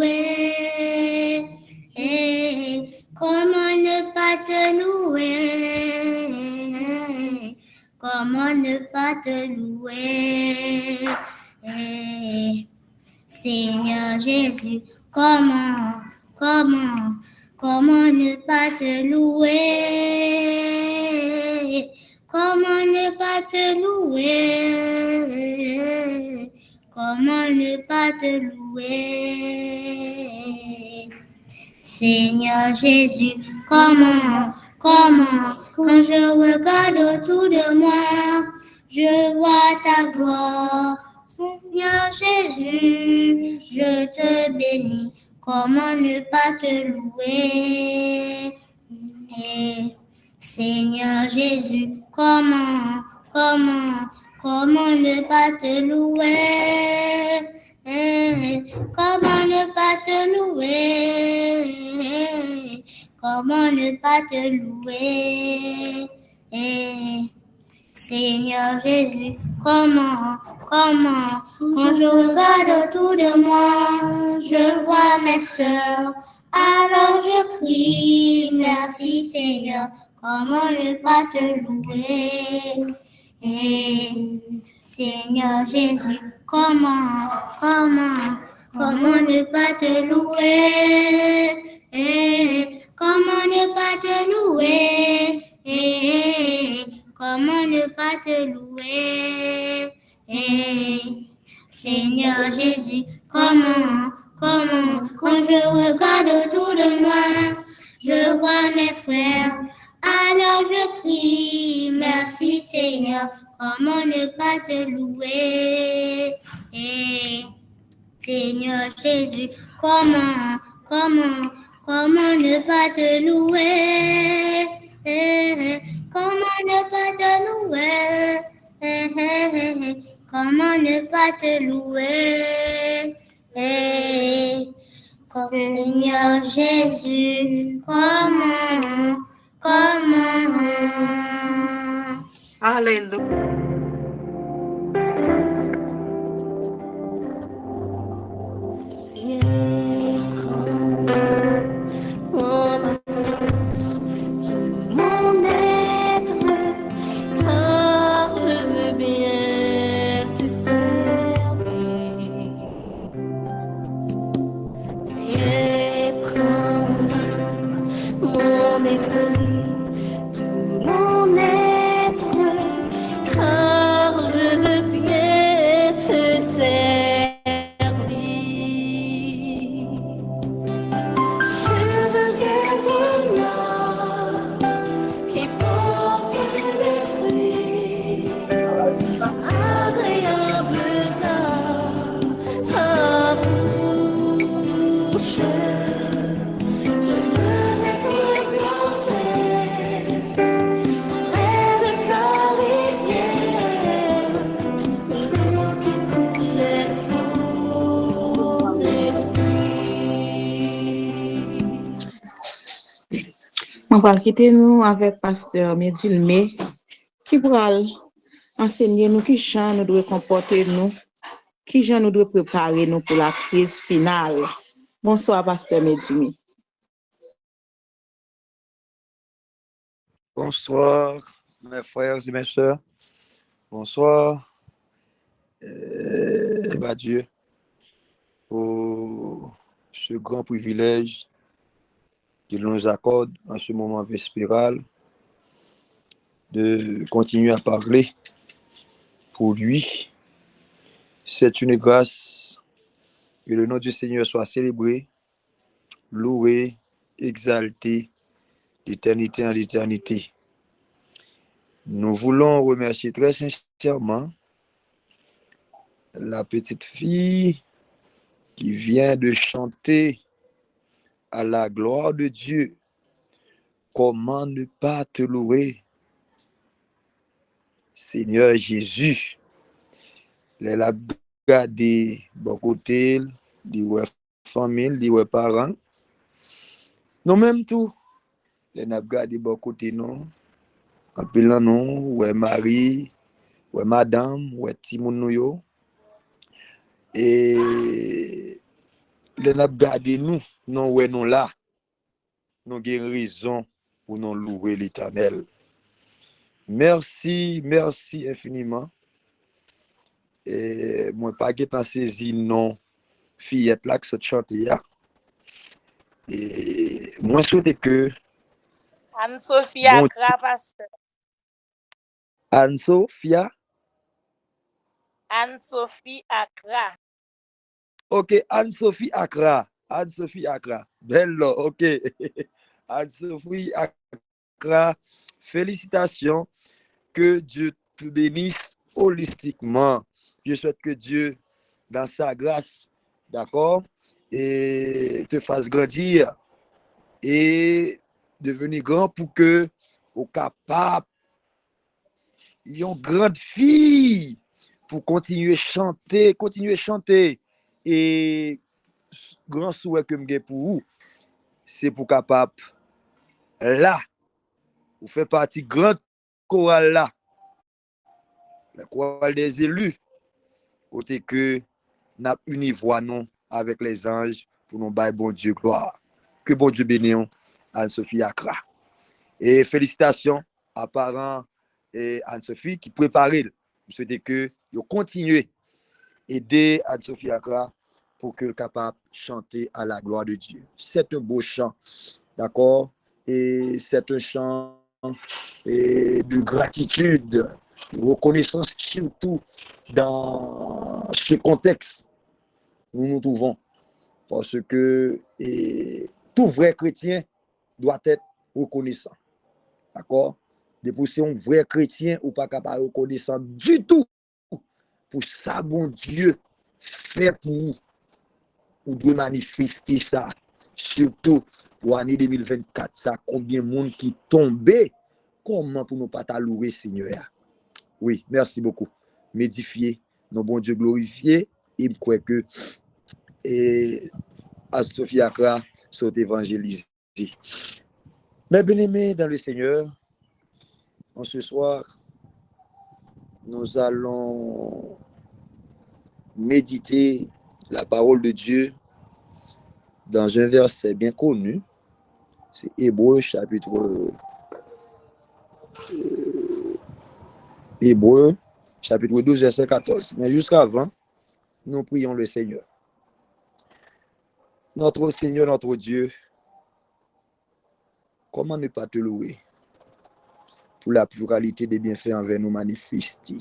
louer? Comment ne pas te louer? Comment ne pas te louer? Seigneur Jésus, comment ne pas te louer? Comment ne pas te louer? Comment ne pas te louer? Seigneur Jésus, comment, quand je regarde autour de moi, je vois ta gloire. Seigneur Jésus, je te bénis, comment ne pas te louer? Seigneur Jésus, comment ne pas te louer? Comment ne pas te louer? Comment ne pas te louer? Seigneur Jésus, comment, quand je regarde autour de moi, je vois mes sœurs, alors je crie, merci Seigneur, comment ne pas te louer? Seigneur Jésus, comment ne pas te louer? Comment ne pas te louer? Comment ne pas te louer? Seigneur Jésus, comment, quand je regarde autour de moi, je vois mes frères, alors je crie, merci Seigneur, comment ne pas te louer? Seigneur Jésus, comment ne pas te louer? Comment ne pas te louer? Comment ne pas te louer? Seigneur Jésus, comment? Alléluia. On va quitter nous avec pasteur Médulmé qui va enseigner nous qui chant nous devons comporter nous, qui gens nous devons préparer nous pour la crise finale. Bonsoir pasteur Médulmé. Bonsoir mes frères et mes sœurs. Bonsoir. Dieu pour ce grand privilège qu'il nous accorde en ce moment vespéral de continuer à parler pour lui. C'est une grâce. Que le nom du Seigneur soit célébré, loué, exalté d'éternité en éternité. Nous voulons remercier très sincèrement la petite fille qui vient de chanter à la gloire de Dieu. Comment ne pas te louer, Seigneur Jésus? Les la gardé bon côté, les famille, les parents. Nous même tout, les n'a gardé bon côté non. En pilan non, ouais Marie, ouais madame, ouais Timoun nou yo. Et les n'a gardé nous, non ouais non là, nous avons raison pour nous louer l'Éternel. Merci, merci infiniment. Et moi pas pas saisi non fillette là que se chante là. Et moi souhaite que Anne-Sophie bon Accra, pasteur. Anne-Sophia, Anne-Sophie Accra. ok, Anne-Sophie Accra, Anne-Sophie Accra, belle, ok, Anne-Sophie Accra, félicitations, que Dieu te bénisse holistiquement. Je souhaite que Dieu, dans sa grâce, d'accord, et te fasse grandir et devenir grand pour que au capable, une grande fille pour continuer à chanter. Et grand souhait que j'ai pour vous, c'est pour capable là, vous faites partie grande chorale là, la chorale des élus, côté que n'a uni voix non avec les anges pour nous bailler bon Dieu gloire. Que bon Dieu bénisse Anne-Sophie Accra. Et félicitations à parents et Anne-Sophie qui préparent. Je souhaite que vous continuez à aider Anne-Sophie Accra pour qu'elle soit capable de chanter à la gloire de Dieu. C'est un beau chant, d'accord? Et c'est un chant de gratitude, de reconnaissance, surtout dans ce contexte où nous nous trouvons. Parce que tout vrai chrétien doit être reconnaissant. D'accord? Depuis si un vrai chrétien ou pas capable de reconnaissant du tout pour ça, bon Dieu, fait pour nous, ou de manifester ça, surtout pour l'année 2024, ça, combien de monde qui tombé, comment pour nous pas louer, Seigneur? Oui, merci beaucoup. M'édifier, nos bon Dieu glorifié, et je crois que Anne-Sophie Accra sont évangélisés. Mes bien-aimés dans le Seigneur, en ce soir, nous allons méditer la parole de Dieu dans un verset bien connu. C'est Hébreu chapitre 12, verset 14. Mais jusqu'avant, nous prions le Seigneur. Notre Seigneur, notre Dieu, comment ne pas te louer pour la pluralité des bienfaits envers nous manifestés.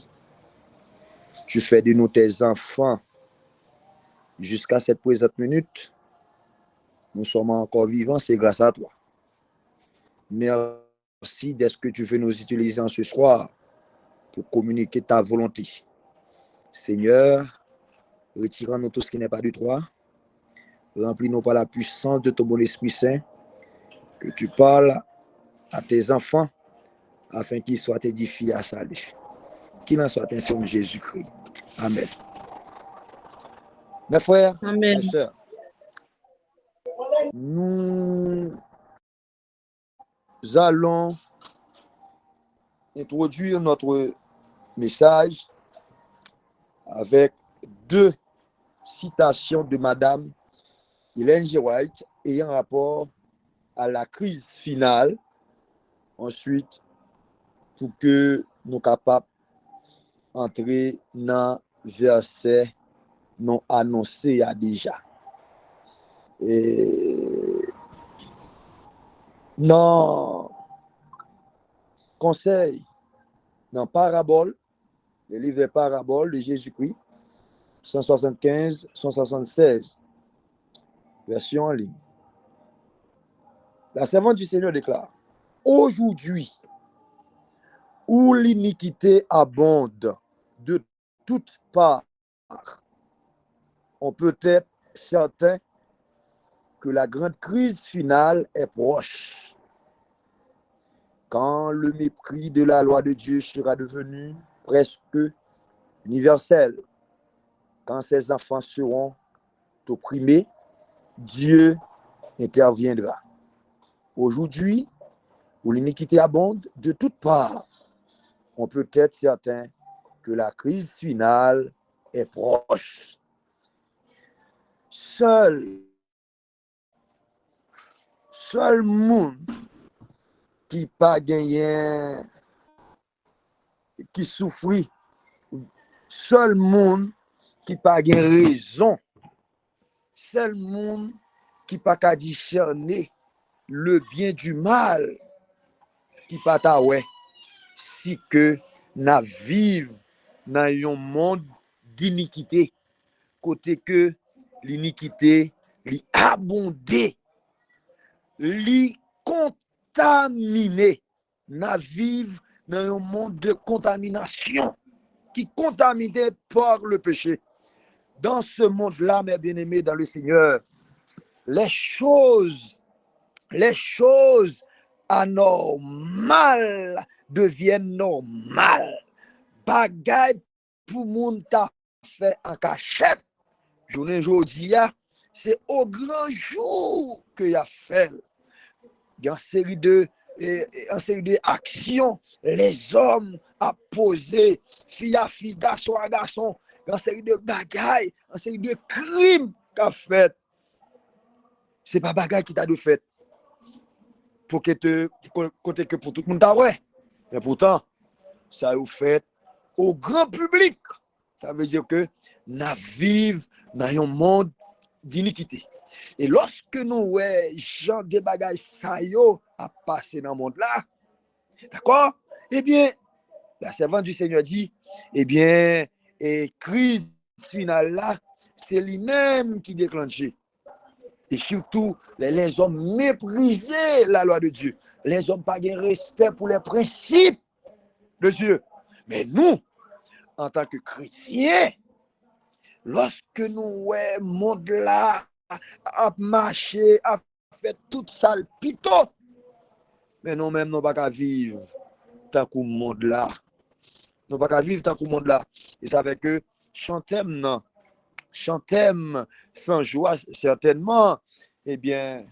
Tu fais de nous tes enfants jusqu'à cette présente minute. Nous sommes encore vivants, c'est grâce à toi. Merci de ce que tu veux nous utiliser en ce soir pour communiquer ta volonté. Seigneur, retirons-nous tout ce qui n'est pas de toi. Remplis-nous par la puissance de ton bon Esprit Saint. Que tu parles à tes enfants afin qu'ils soient édifiés à salut. Qu'il en soit ainsi en Jésus-Christ. Amen. Mes frères, Amen. mes sœurs, nous allons introduire notre message avec deux citations de Madame Ellen G. White ayant rapport à la crise finale. Ensuite, pour que nous soyons capables d'entrer dans le verset non annoncé déjà. Et non conseil, dans parabole, le livre parabole de Jésus-Christ, 175-176, version en ligne. La servante du Seigneur déclare: aujourd'hui, où l'iniquité abonde de toutes parts, on peut être certain que la grande crise finale est proche. Quand le mépris de la loi de Dieu sera devenu presque universel, quand ses enfants seront opprimés, Dieu interviendra. Aujourd'hui, où l'iniquité abonde de toutes parts, on peut être certain que la crise finale est proche. seul monde qui pas gagné, qui souffrit, seul monde qui pas gagné raison, seul monde qui pas qu'à discerner le bien du mal, qui pas ta ouais, si que na vive dans un monde d'iniquité, côté que l'iniquité li abondé, li contaminé, na vive dans un monde de contamination qui est contaminé par le péché. Dans ce monde-là, mes bien-aimés dans le Seigneur, les choses anormales deviennent normales. Bagay pour moun ta fait en cachette. Journée aujourd'hui, c'est au grand jour que y a fait. Il y a une série de actions, les hommes à poser, fille à fille, garçon à garçon, il y a une série de bagailles, une série de crimes qu'a fait. C'est pas bagaille qui t'a de fait. Pour que pour tout le monde t'a ouais. Mais pourtant, ça vous fait au grand public. Ça veut dire que nous vivons dans un monde d'iniquité. Et lorsque nous voyons gens des bagages ça à passer dans le monde là, d'accord? Eh bien, la servante du Seigneur dit, eh bien, et crise finale là, c'est lui-même qui déclenche. Et surtout, les hommes méprisaient la loi de Dieu. Les hommes pas de respect pour les principes de Dieu. Mais nous, en tant que chrétiens, lorsque nous voyons le monde là, à marcher, à faire tout ça, le pito, mais nous-mêmes, nous ne pouvons pas vivre tant que le monde là. Nous ne pouvons pas vivre tant que le monde là. Et ça fait que chantez-moi sans joie, certainement, eh bien,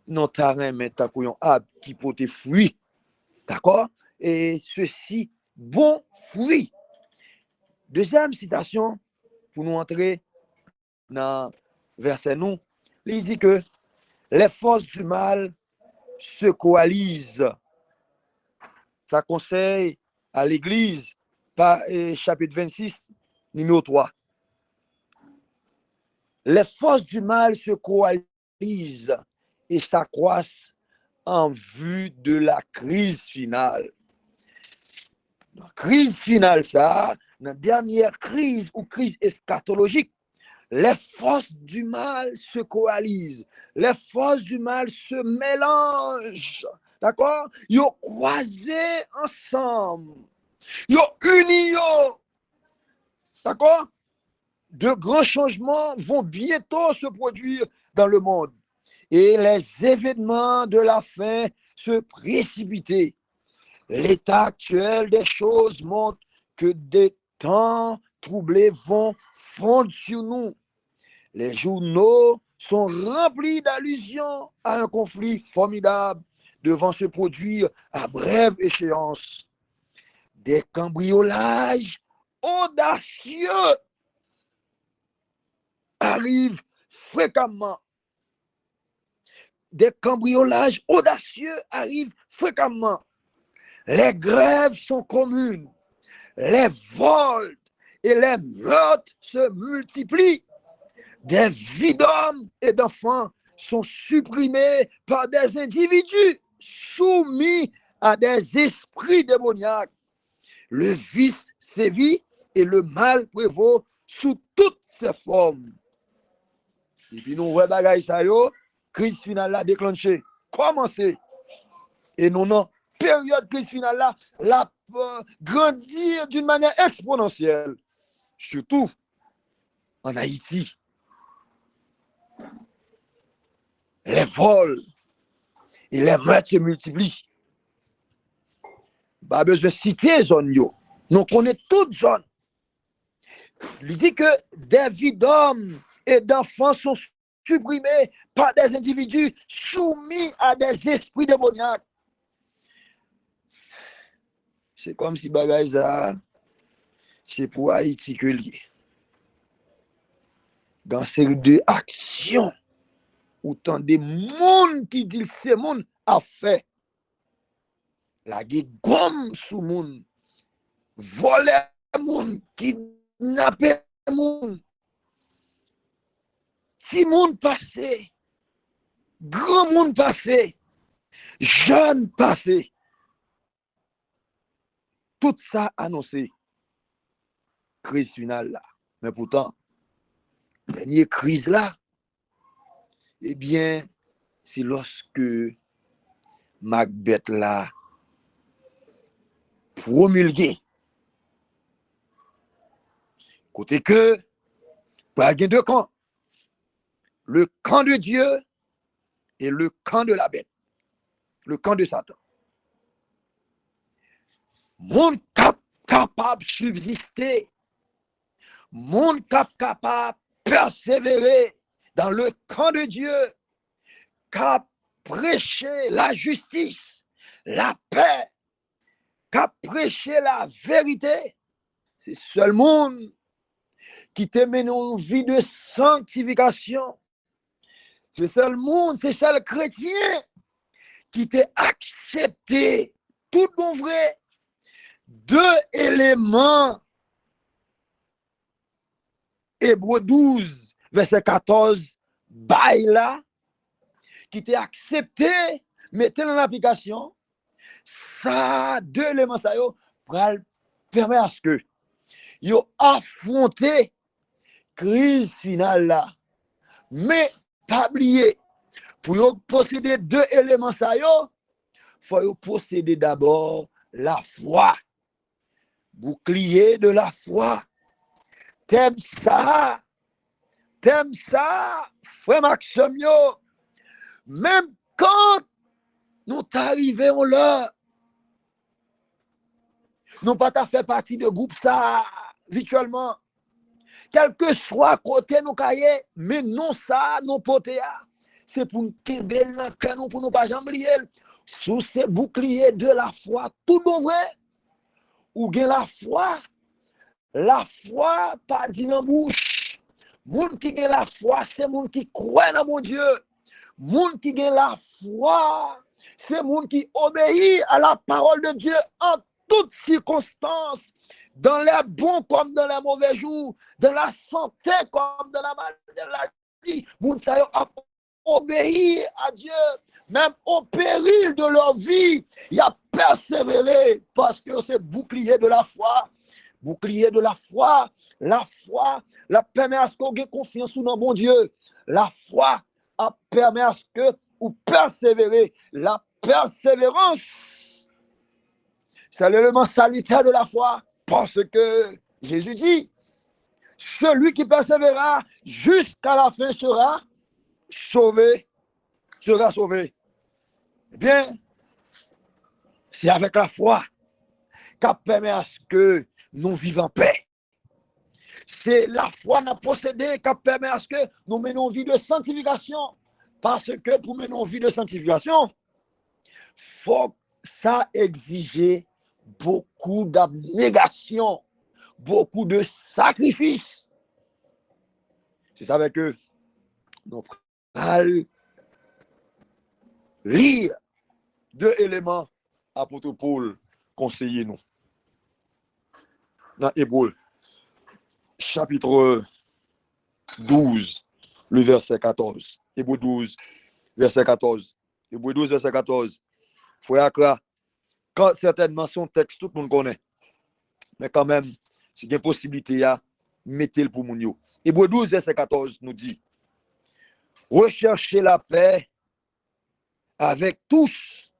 non terrain mais tant qu'on arbre qui porte fruit, d'accord? Et ceci, bon fruit. Deuxième citation, pour nous entrer dans verset nous, il dit que les forces du mal se coalisent. Ça conseille à l'Église, chapitre 26, numéro 3. Les forces du mal se coalisent et s'accroissent en vue de la crise finale. La crise finale, ça, la dernière crise ou crise eschatologique, les forces du mal se coalisent, les forces du mal se mélangent, d'accord? Ils ont croisé ensemble, ils ont unis, d'accord? De grands changements vont bientôt se produire dans le monde et les événements de la fin se précipiter. L'état actuel des choses montre que des temps troublés vont fondre sur nous. Les journaux sont remplis d'allusions à un conflit formidable devant se produire à brève échéance. Des cambriolages audacieux arrivent fréquemment. Des cambriolages audacieux arrivent fréquemment. Les grèves sont communes. Les vols et les meurtres se multiplient. Des vies d'hommes et d'enfants sont supprimés par des individus soumis à des esprits démoniaques. Le vice sévit et le mal prévaut sous toutes ses formes. Et puis nous voyons bagaille ça yo, crise finale là déclenchée, commencé. Et nous non période crise finale là, la grandir d'une manière exponentielle, surtout en Haïti. Les vols et les meurtres se multiplient. Pas besoin de citer zone yo. Nous connaissons toutes zones. Il dit que des vies d'hommes et d'enfants sont supprimés par des individus soumis à des esprits démoniaques. C'est comme si bagage ça, c'est pour Haïti que lié. dans série de actions, autant de monde qui dit ce monde a fait. La gomme sous monde, voler monde, kidnapper monde, si monde passé, grand monde passé, jeune passé, tout ça annoncé, crise finale là. Mais pourtant, dernière crise là, eh bien, c'est lorsque Macbeth là promulgué. Côté que, il y a deux camps. Le camp de Dieu et le camp de la bête. Le camp de Satan. Monde capable de subsister. Monde capable de persévérer dans le camp de Dieu. Cap prêcher la justice, la paix, cap prêcher la vérité. C'est seul monde qui te mène une vie de sanctification. C'est seul monde, c'est seul chrétien qui t'a accepté tout bon vrai. Deux éléments. Hébreux 12, verset 14, bail qui t'a accepté, mettez en application. Ça, deux éléments, ça, permet à ce que yo affronté crise finale là. Mais pas oublier, pour posséder deux éléments, ça, faut posséder d'abord la foi. Bouclier de la foi. T'aimes ça, frère Maxime, même quand nous t'arrivons là, nous pas fait partie de groupe ça, virtuellement, quel que soit côté nous cahiers, mais non ça, non poté, c'est pour nous tomber dans le canon, pour nous pas jamais oublier, sous ces boucliers de la foi, tout bon vrai, ou bien la foi, pas dit dans la bouche. Moun qui a la foi, c'est moun qui croit dans mon Dieu. Moun qui a la foi, c'est moun qui obéit à la parole de Dieu en toutes circonstances, dans les bons comme dans les mauvais jours, dans la santé comme dans la maladie. Moun sa yo a obéi à Dieu, même au péril de leur vie, il a persévéré parce que c'est bouclier de la foi. Bouclier de la foi la permet à ce qu'on ait confiance dans mon Dieu. La foi permet à ce que vous persévérez. La persévérance, c'est l'élément salutaire de la foi. Parce que Jésus dit, celui qui persévérera jusqu'à la fin sera sauvé. Eh bien, c'est avec la foi qui permet à ce que nous vivons en paix. C'est la foi n'a possédé qui permet à ce que nous menons une vie de sanctification. Parce que pour mener une vie de sanctification, faut ça exiger beaucoup d'abnégation, beaucoup de sacrifices. C'est ça avec eux. Nous allons lire deux éléments apôtre Paul conseiller nous. Dans Hébreux, chapitre 12, le verset 14. Hébreux 12, verset 14. Hébreux 12, verset 14. Frère Akra, quand certainement son texte, tout le monde connaît. Mais quand même, c'est une possibilité à mettre le pour mon yo. Hébreux 12, verset 14 nous dit, recherchez la paix avec tous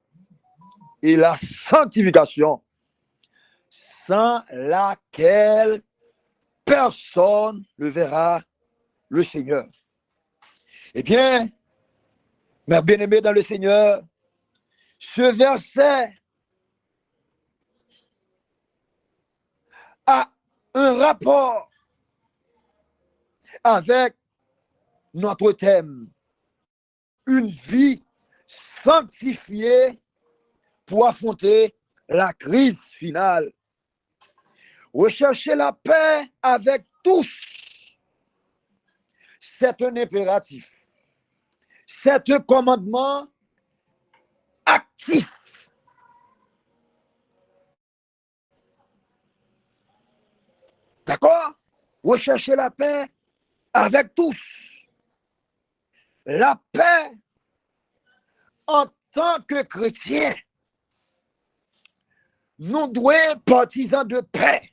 et la sanctification, sans laquelle personne ne verra le Seigneur. Eh bien, mes bien-aimés dans le Seigneur, ce verset a un rapport avec notre thème, une vie sanctifiée pour affronter la crise finale. Rechercher la paix avec tous, c'est un impératif. C'est un commandement actif. D'accord? Recherchez la paix avec tous. La paix en tant que chrétien. Nous devons être partisans de paix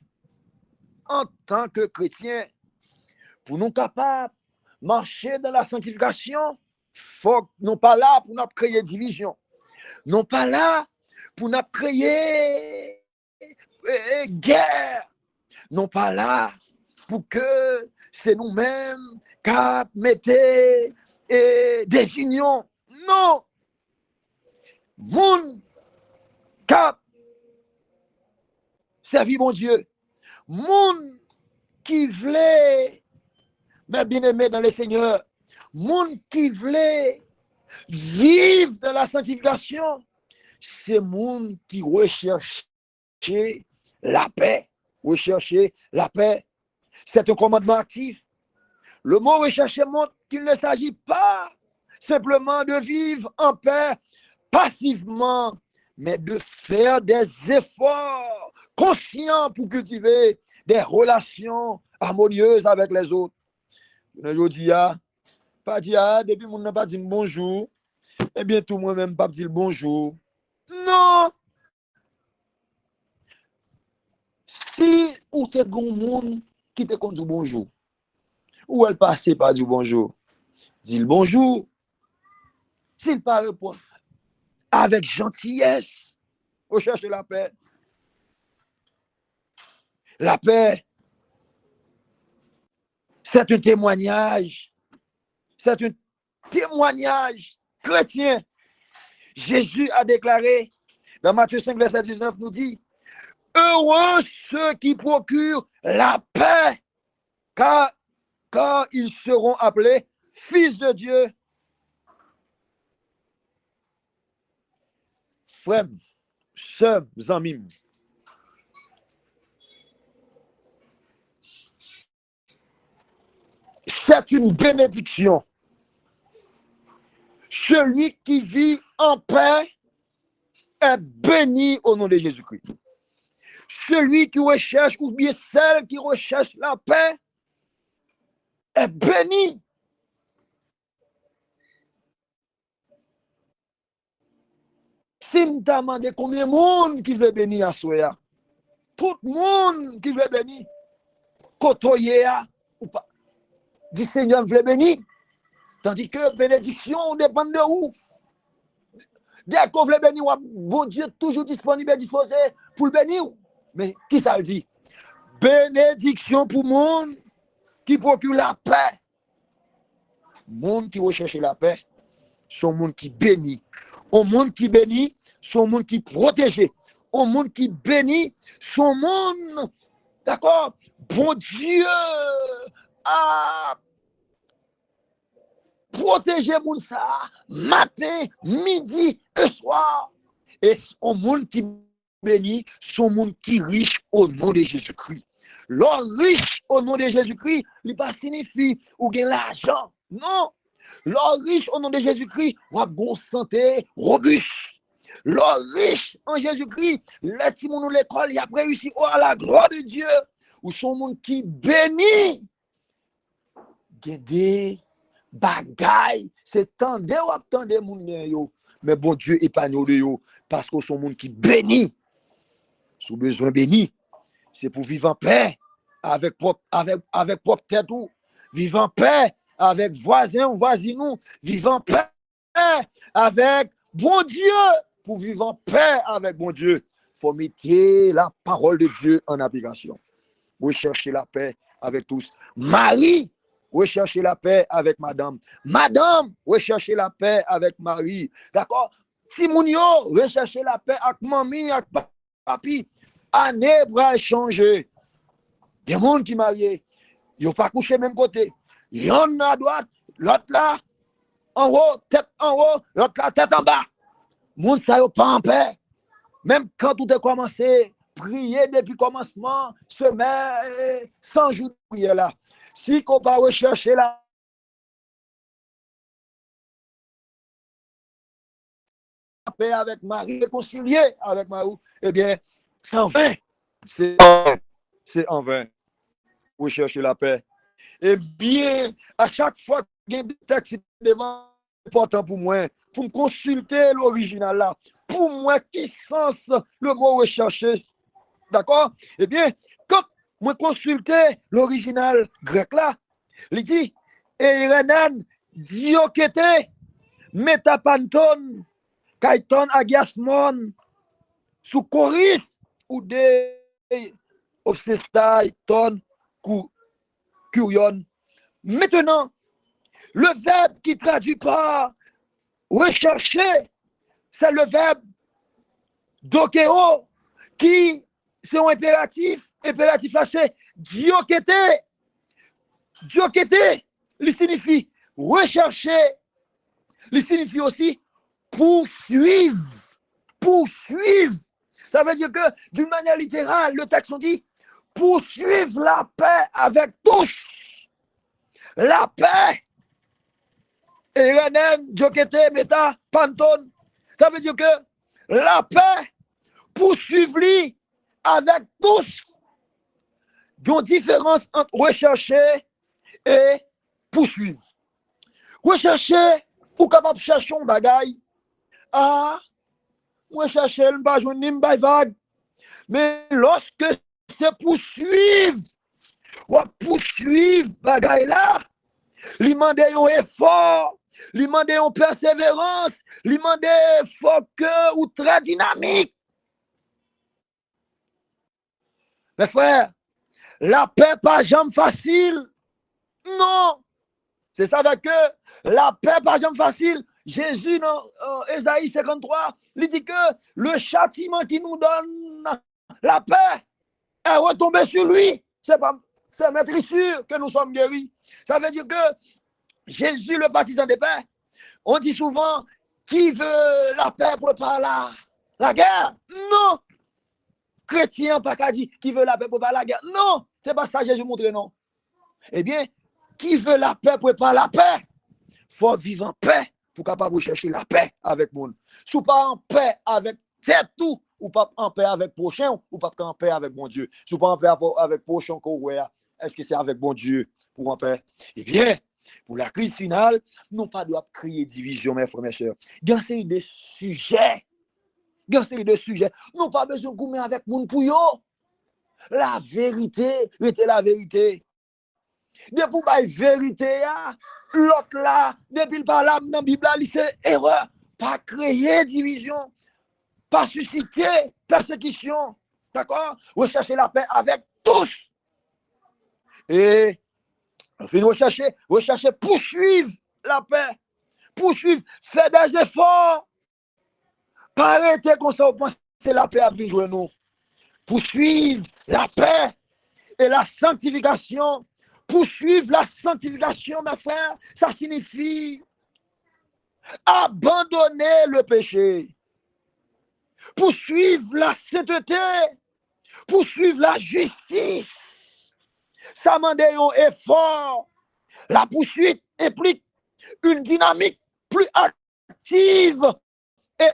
en tant que chrétiens. Pour nous capables de marcher dans la sanctification, faut nous pas là pour nous créer division. Nous pas là pour nous créer guerre. Nous pas là pour que c'est nous-mêmes qui mettons des unions. Non. Moun cap servir mon Dieu. Moun qui voulait, mes bien-aimés dans le Seigneur, moun qui voulait vivre dans la sanctification, c'est moun qui recherche la paix. Rechercher la paix. C'est un commandement actif. Le mot rechercher montre qu'il ne s'agit pas simplement de vivre en paix passivement, mais de faire des efforts conscients pour cultiver des relations harmonieuses avec les autres. Je dis, pas dire, depuis mon n'a pas dit bonjour, et bien tout moi-même pas dire bonjour. Non! Si ou te gon monde qui te compte du bonjour, ou elle passe par du bonjour, dis le bonjour. S'il pas répondre avec gentillesse, recherche la paix. La paix, c'est un témoignage. C'est un témoignage chrétien. Jésus a déclaré, dans Matthieu 5, verset 19, nous dit, heureux ceux qui procurent la paix, car ils seront appelés fils de Dieu. Frères, sœurs, amis, c'est une bénédiction. Celui qui vit en paix est béni au nom de Jésus-Christ. Celui qui recherche, ou bien celle qui recherche la paix, est béni. Si nous demandons combien de monde qui veut bénir à soi, tout le monde qui veut bénir, côtoyer ou pas, dit Seigneur veut bénir. Tandis que bénédiction dépend de où. Dès qu'on veut bénir, bon Dieu toujours disponible et disposé pour le bénir. Mais qui ça le dit? Bénédiction pour le monde qui procure la paix. Le monde qui recherche la paix, c'est un monde qui bénit. Un monde qui bénit, c'est un monde qui protège. Un monde qui bénit, c'est un monde, d'accord? Bon Dieu a protégé moun ça matin, midi et soir. Et un monde qui bénit, son monde qui riche au nom de Jésus-Christ. L'homme riche au nom de Jésus-Christ, il ne signifie ou gain l'argent. Non. L'homme riche au nom de Jésus-Christ, ou a bonne santé robuste. L'homme riche en Jésus-Christ, les petits moun de l'école, il a réussi à la gloire de Dieu. Ou son monde qui bénit. Gede bagay, c'est tande ou attendez moun yo. Mais bon Dieu épargne de yo parce que son monde qui bénit. Sous besoin béni, c'est pour vivre en paix avec propre tête ou vivre en paix avec voisin ou voisinou, vivre en paix avec bon Dieu. Pour vivre en paix avec bon Dieu, il faut mettre la parole de Dieu en application. Recherchez la paix avec tous. Marie, recherchez la paix avec madame. Madame, recherchez la paix avec Marie. D'accord? Si moun yo, recherchez la paix avec mamie, avec papi. Année va changer. Il y a des gens qui marient. Ils n'ont pas couché même côté. Il y en a à droite, l'autre là, en haut, tête en haut, l'autre là, tête en bas. Moun sa yo pas en paix. Même quand tout est commencé, prier depuis le commencement, semaine, 100 jours de prière là. Si qu'on va rechercher la paix avec Marie, réconcilié avec Marie, eh bien, c'est en vain. C'est en vain. Rechercher la paix. Eh bien, à chaque fois qu'il y a des textes important pour moi, pour me consulter l'original là, pour moi, qui sens le mot rechercher, d'accord? Eh bien, quand je consulter l'original grec là, il dit, Eirenan diokete metapanton kaiton agiasmon sous choris ou de obsestai ton curion. Maintenant, le verbe qui traduit par rechercher, c'est le verbe dokeo, qui c'est un impératif. Impératif là, c'est diokete. Diokete, il signifie rechercher, il signifie aussi poursuivre. Poursuivre. Ça veut dire que, d'une manière littérale, le texte on dit poursuivre la paix avec tous. La paix. Erenem, diokete, meta, panton. Ça veut dire que la paix poursuivre avec tous. Il y a une différence entre rechercher et poursuivre. Rechercher, ou capable de chercher un bagaille. Ah, rechercher, je ne pas joindre ni vague. Mais lorsque c'est poursuivre, ou poursuivre bagaille là, lui demander un effort, lui demander une persévérance, lui demander un fort cœur ou très dynamique. Mes frères, la paix pas jamais facile. Non. C'est ça que la paix pas jamais facile. Jésus dans Ésaïe 53, il dit que le châtiment qui nous donne la paix est retombé sur lui. C'est maîtrisure que nous sommes guéris. Ça veut dire que Jésus, le partisan de paix, on dit souvent qui veut la paix prépare la guerre. Non. Chrétien, pas qu'à dire qui veut la paix prépare la guerre. Non. C'est pas ça que Jésus montre, non. Eh bien, qui veut la paix prépare la paix. Il faut vivre en paix pour capable chercher la paix avec le monde. Si vous pas en paix avec tête tout, ou pas en paix avec prochain, ou pas en paix avec bon Dieu. Si vous pas en paix avec prochain, est-ce que c'est avec bon Dieu pour en paix? Eh bien, pour la crise finale, nous pas doit créer division, mes frères, mes soeurs. Dans ces des sujets, nous pas besoin de goumer avec moun pour yo. La vérité, c'était la vérité. Depuis la vérité, l'autre là, depuis le parle dans la Bible, c'est erreur. Pas créer division, pas susciter persécution. D'accord? Rechercher la paix avec tous. Et rechercher, poursuivre la paix. Poursuivre, faire des efforts. Pas arrêter comme ça, c'est la paix à venir nous. Poursuivre la paix et la sanctification. Poursuivre la sanctification, mes frères, ça signifie abandonner le péché. Poursuivre la sainteté. Poursuivre la justice. Ça demande un effort. La poursuite implique une dynamique plus active et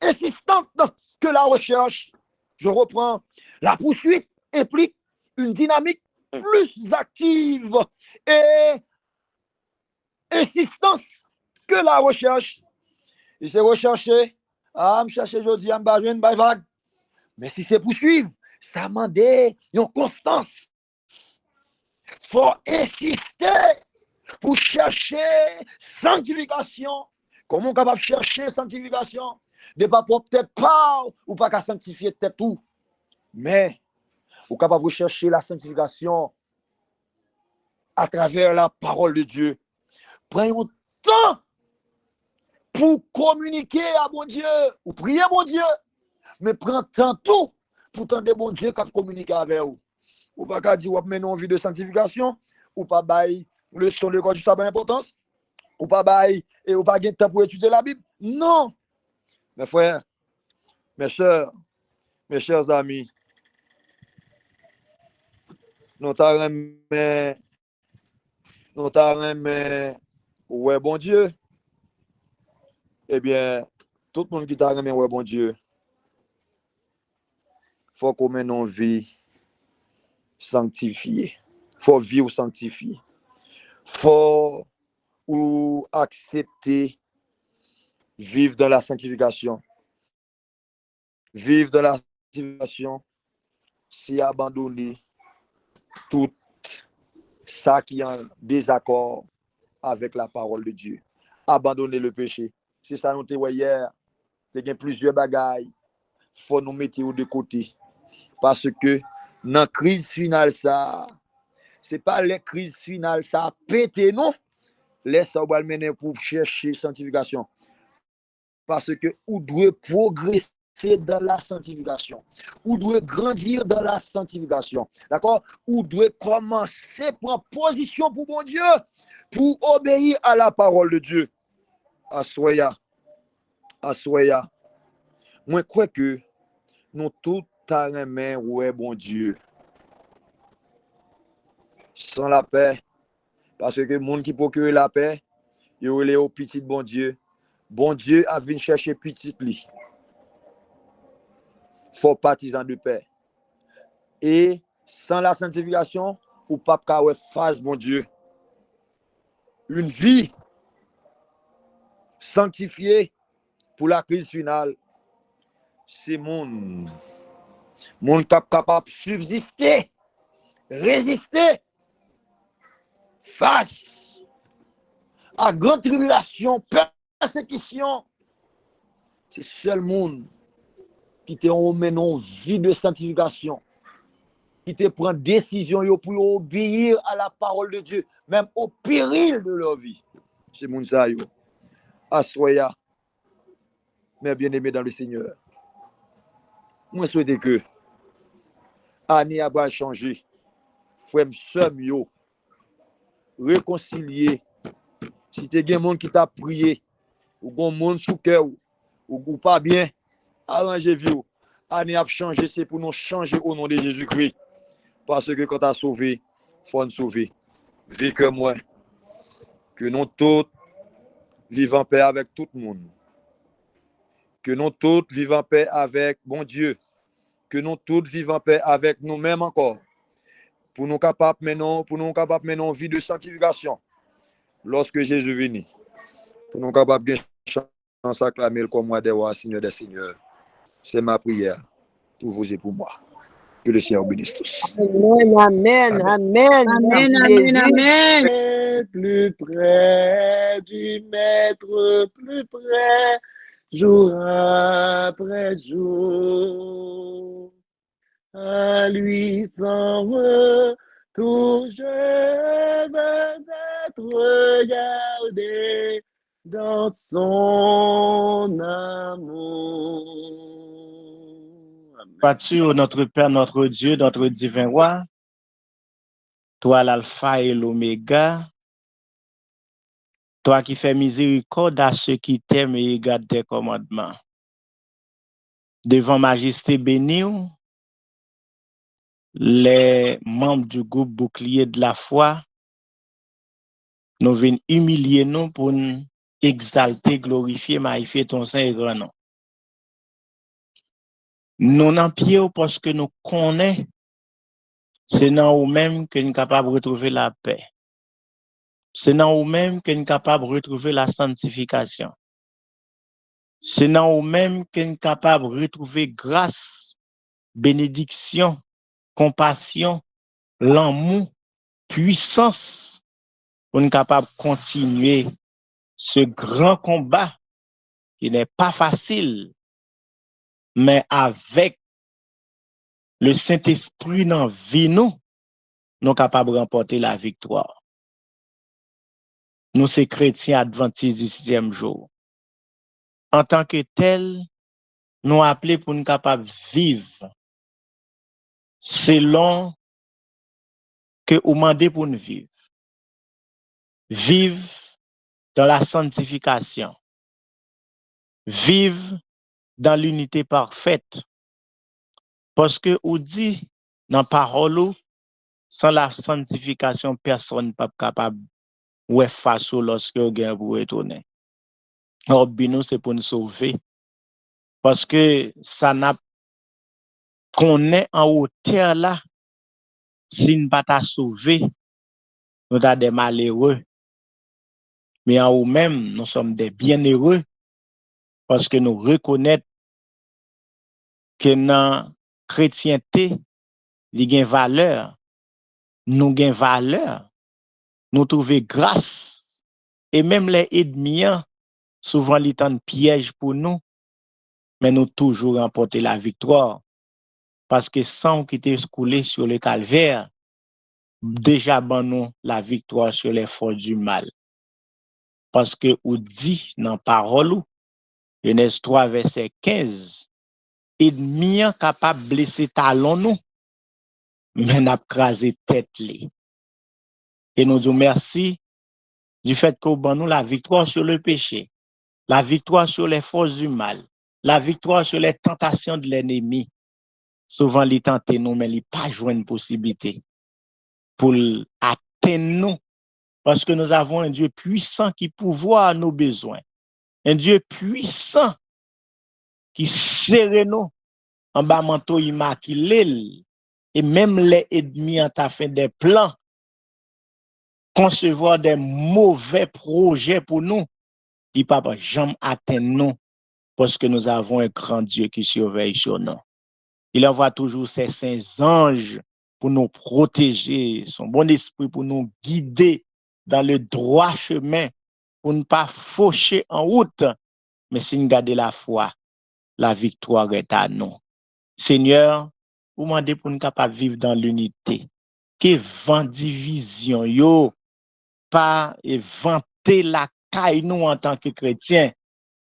insistante que la recherche. Je reprends. La poursuite implique une dynamique plus active et insistance que la recherche. Et c'est rechercher. Ah, je cherche aujourd'hui, je vais une vague. Mais si c'est poursuivre, ça demande une constance. Il faut insister pour chercher sanctification. Comment on est capable de chercher sanctification? De pas peut-être pas ou pas qu'à sanctifier peut-être tout. Mais on est capable de chercher la sanctification à travers la parole de Dieu. Prenez un temps pour communiquer à mon Dieu, ou prier à mon Dieu, mais prends temps tout pour tendre mon Dieu quand communiquer avec vous. Ou pas qu'à dire, ou pas une vie de sanctification, ou pas bailler le son de corps du sabbat d'importance, ou pas bailler et ou pas gagner temps pour étudier la Bible. Non, mes frères, mes soeurs, mes chers amis, nous t'arrêtons, ouais, bon Dieu, eh bien, Tout le monde qui t'a remis, ouais, bon Dieu, faut qu'on mène une vie sanctifiée. Faut vivre sanctifié. Faut ou accepter vivre dans la sanctification. Vivre dans la sanctification, c'est abandonner tout ça qui est en désaccord avec la parole de Dieu. Abandonner le péché. C'est ça nous t'ai hier. Il y a plusieurs bagailles. Faut nous mettre de côté. Parce que dans la crise finale, ça, c'est pas les crises finales, ça a pété, non? Laisse ça va mener pour chercher sanctification. Parce que vous devez progresser dans la sanctification. Vous devez grandir dans la sanctification. D'accord? Vous devez commencer à prendre position pour mon Dieu, pour obéir à la parole de Dieu. Assoya. Assoya. Moi, je crois que nous tous remet, ouais, bon Dieu. Sans la paix. Parce que le monde qui procure la paix, il est au petit bon Dieu. Bon Dieu a venu chercher petit lui. Faut partisan de paix. Et sans la sanctification, ou pas qu'à face bon Dieu. Une vie sanctifiée pour la crise finale, c'est monde capable de subsister, résister face à grande tribulation, persécution. C'est seul monde qui te emmène en vie de sanctification, qui te prend décision pour obéir à la parole de Dieu, même au péril de leur vie. C'est mon ça. Assoya, mes bien-aimés dans le Seigneur. Moi, je souhaite que l'année va changer. Frère, yo, réconcilier. Si tu as des gens qui t'a prié, ou des gens sous cœur, ou pas bien, arrangez vous. L'année a changé, c'est pour nous changer au nom de Jésus-Christ. Parce que quand tu as sauvé, il faut nous sauver. Vis que moi, que nous tous vivons en paix avec tout le monde. Que nous tous vivons en paix avec bon Dieu. Que nous tous vivons en paix avec nous-mêmes encore. Pour nous capables maintenant, une vie de sanctification. Lorsque Jésus vient, pour nous capables de chance acclamer comme moi des rois, Seigneur des Seigneurs. C'est ma prière pour vous et pour moi. Que le Seigneur bénisse tous. Amen, amen, amen, Amen, amen. Plus près du Maître, plus près, jour après jour. À lui sans retour, je veux être regardé dans son amour. Sois-tu, ô notre Père, notre Dieu, notre divin roi, toi l'alpha et l'oméga, toi qui fais miséricorde à ceux qui t'aiment et gardent tes commandements. Devant majesté bénie, les membres du groupe bouclier de la foi, nous venons humilier nous pour nous exalter, glorifier, magnifier ton saint et grand nom. Nous n'en pied parce que nous connaissons, c'est dans nous-mêmes que nous sommes capables de retrouver la paix. C'est dans nous-mêmes que nous sommes capables de retrouver la sanctification. C'est dans nous-mêmes que nous sommes capables de retrouver grâce, bénédiction, compassion, l'amour, puissance, pour nous capables de continuer ce grand combat qui n'est pas facile, mais avec le Saint-Esprit dans la vie, nous sommes capables de remporter la victoire. Nous, ces chrétiens adventistes du 6e jour. En tant que tels, nous appelés pour nous capables de vivre selon que vous demandez pour nous vivre. Vivre dans la sanctification. Vivre dans l'unité parfaite. Parce que vous dit dans la parole, sans la sanctification, personne n'est pas capable de faire face lorsque vous avez pour retourner. Or, nous, c'est pour nous sauver. Parce que ça n'a qu'on est en hauteur là, si nous pas t'a sauvé, nous sommes des malheureux. Mais en nous-mêmes, nous sommes des bienheureux parce que nous reconnaissons que dans la chrétienté, il y a une valeur. Nous avons une valeur. Nous trouvons grâce. Et même les ennemis, souvent, ils sont un piège pour nous. Mais nous toujours remporter la victoire. Parce que sang qui était coulé sur le calvaire, déjà ban nous la victoire sur les forces du mal. Parce que ou dit dans parole, Genèse 3, verset 15, ennemi capable de blesser talon nous, mais n'a crasé tête li. Et nous disons merci du fait qu'on ban nous la victoire sur le péché, la victoire sur les forces du mal, la victoire sur les tentations de l'ennemi. Souvent, les tenter nous, mais ils pas jouer une possibilité pour atteindre nous. Parce que nous avons un Dieu puissant qui pourvoit à nos besoins. Un Dieu puissant qui serre nous en bas manteau immaculé. Et même les ennemis ont fait des plans, concevoir des mauvais projets pour nous. Ils ne peuvent pas jamais atteindre nous parce que nous avons un grand Dieu qui surveille sur nous. Il envoie toujours ses saints anges pour nous protéger, son bon esprit pour nous guider dans le droit chemin, pour ne pas faucher en route. Mais si nous gardons la foi, la victoire est à nous. Seigneur, vous demandez pour nous capables de vivre dans l'unité. Que vent division, yo, pas vanter la caille nous en tant que chrétiens.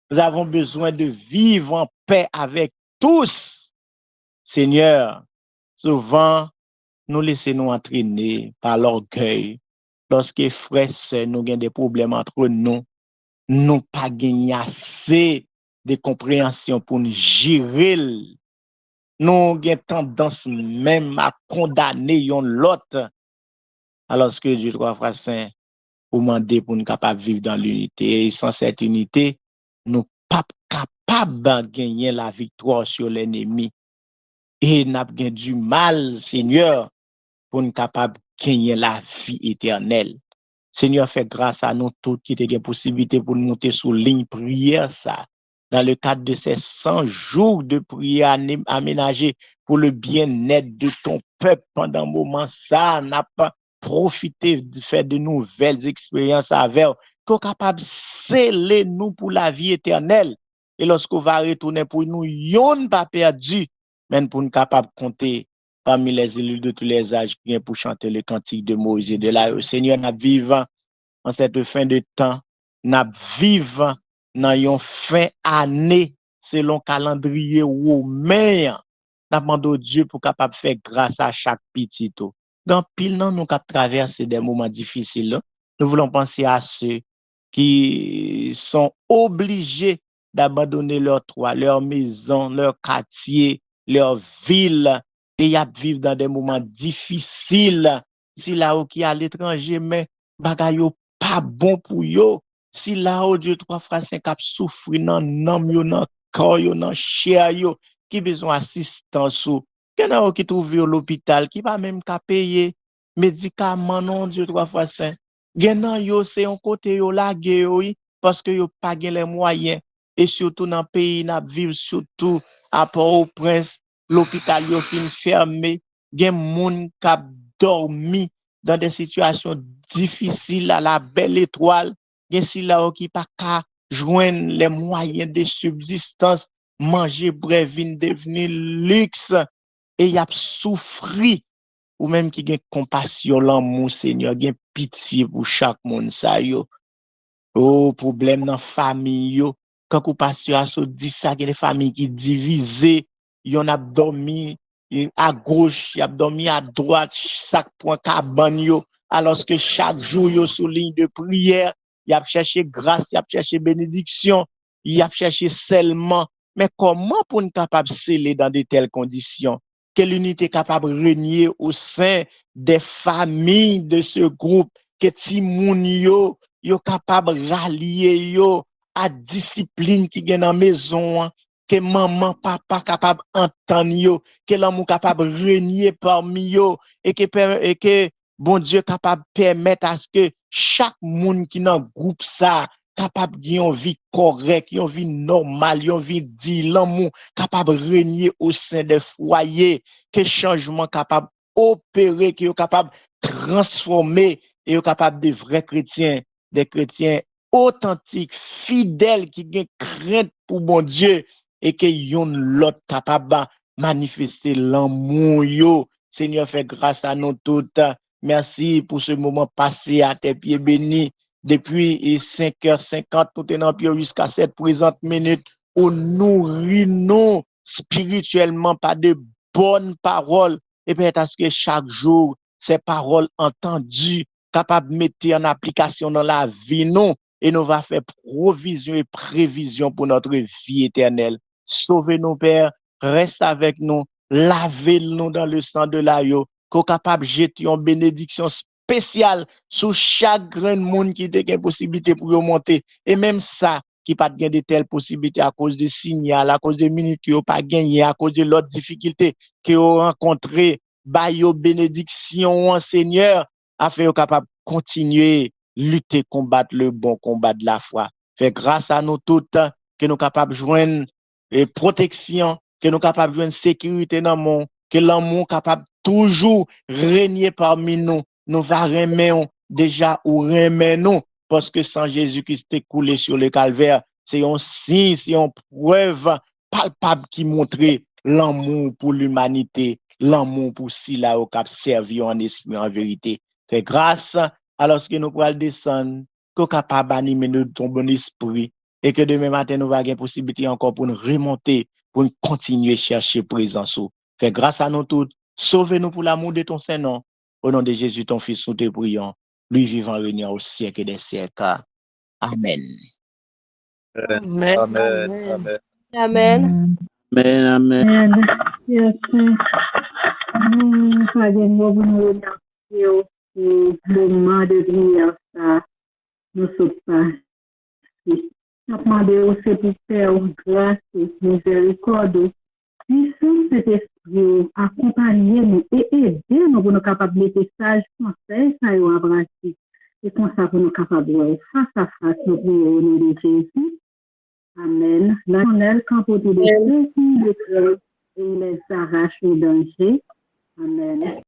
Nous avons besoin de vivre en paix avec tous. Seigneur, souvent, nous laissons nous entraîner par l'orgueil. Lorsque frères, sœurs, nous avons des problèmes entre nous, nous pas gagné assez de compréhension pour nous gérer. Nous avons tendance même à condamner l'autre. Alors que Dieu, trois frères saints, vous demandez pour nous capables de vivre dans l'unité. Et sans cette unité, nous ne sommes pas capables de gagner la victoire sur l'ennemi. Et nous avons du mal, Seigneur, pour nous capables de gagner la vie éternelle. Seigneur, fais grâce à nous tous qui ont des possibilités pour nous monter sous ligne prière, ça. Dans le cadre de ces 100 jours de prière aménagés pour le bien-être de ton peuple pendant un moment, ça n'a pas profité de faire de nouvelles expériences avec eux, qu'on est capable de sceller nous pour la vie éternelle. Et lorsqu'on va retourner pour nous, yon pas perdu, mais pour nous capable de compter parmi les élus de tous les âges qui viennent pour chanter le cantique de Moïse et de là. Seigneur, nous vivons en cette fin de temps, nous vivons dans une fin année selon calendrier romain. Nous demandons Dieu pour capable faire grâce à chaque petit. Dans pile, nous avons traversé des moments difficiles. Nous voulons penser à ceux qui sont obligés d'abandonner leur toit, leur maison, leur quartier, leur ville, et à vivre dans des moments difficiles. Si là-haut qui est à l'étranger, mais bagay yo pas bon pour yo. Si là-haut Dieu trois frères cinq cap souffrir dans nom yo, dans corps yo, dans chair yo, qui besoin assistance ou quelqu'un qui trouve à l'hôpital qui pas même qu'à payer médicaments non Dieu trois frères cinq. Genan yo c'est un côté yo lagué yo parce que yo pas gen les moyens et surtout dans pays n'a vivre surtout à Port-au-Prince, l'hôpital yo fin fermé, gen moun k'ap dormi dans des situations difficiles à la belle étoile, gen si là qui pas ka joindre les moyens de subsistance, manger brevin devenir luxe et y a souffri ou même qui gen compassion l'amour Seigneur, gen pitié pour chaque monde ça yo. Oh problème dans famille yo, quand ou passion a so dit ça que les familles qui divisées, yon a dormi à gauche, y a dormi à droite, chaque point cabane yo, alors que chaque jour yo sous ligne de prière, y a cherché grâce, y a cherché bénédiction, y a cherché seulement. Mais comment pour nous capable sceller dans de telles conditions? Que l'unité capable de régner au sein des familles de ce groupe, que ti moun yo capable rallier yo à discipline qui gagne dans maison, que maman, papa capable entendre yo, que l'amour capable régner parmi yo, et que bon Dieu capable permettre à ce que chaque monde qui dans groupe ça capable de une vie correcte, une vie normale, une vie dit l'amour capable régner au sein des foyers, que changement capable opérer, que capable transformer et capable de vrais chrétiens, des chrétiens authentiques, fidèles qui ont crainte pour bon Dieu et que yon l'autre capable manifester l'amour yo. Seigneur, fait grâce à nous toutes. Merci pour ce moment passé à tes pieds bénis. Depuis 5h50, nous tenons pied jusqu'à cette présente minute où nous nourrissons spirituellement par de bonnes paroles. Et peut-être à ce que chaque jour, ces paroles entendues, capables de mettre en application dans la vie, nous, et nous va faire provision et prévision pour notre vie éternelle. Sauvez-nous, Père, reste avec nous, lavez-nous dans le sang de l'agneau, qu'on capable de jeter une bénédiction spéciale sur chaque grand monde qui a une possibilité pour monter. Et même ça, qui pas de telles possibilités à cause de signal, à cause de minutes qui n'ont pas gagné, à cause de l'autre difficulté qu'ils ont rencontré, bayo bénédiction, Seigneur, afin de capable continuer lutter, combattre le bon combat de la foi. Fait grâce à nous toutes que nous capables de joindre protection, que nous capables de joindre sécurité dans le monde, que l'amour capable toujours régner parmi nous. Nous va remettre déjà ou remettre nous parce que sans Jésus-Christ coulé sur le calvaire, c'est un signe, c'est une preuve palpable qui montre l'amour pour l'humanité, l'amour pour si là au cap servi en esprit en vérité. C'est grâce alors que nous pourrons descendre, qu'on capable d'animer nous ton bon esprit et que demain matin nous va avoir une possibilité encore pour nous remonter, pour nous continuer à chercher présence. Fait grâce à nous tous, sauve-nous pour l'amour de ton Saint-Nom. Au nom de Jésus, ton Fils, nous te prions. Lui vivant régnant au siècle des siècles. Amen. Amen. Amen. Amen. Amen, amen. Yes, nous faisons le moment de prière, ça, nous sommes pas. Nous demandons aussi pour faire grâce et miséricorde. Puissance cet esprit accompagner nous et aider nous pour nous capables de mettre sage conseil ça en pratique. Et comme ça pour nous capables de face à face nous prions au nom de Jésus. Amen. L'Éternel quand pour tous les péchés et les arrache au danger. Amen.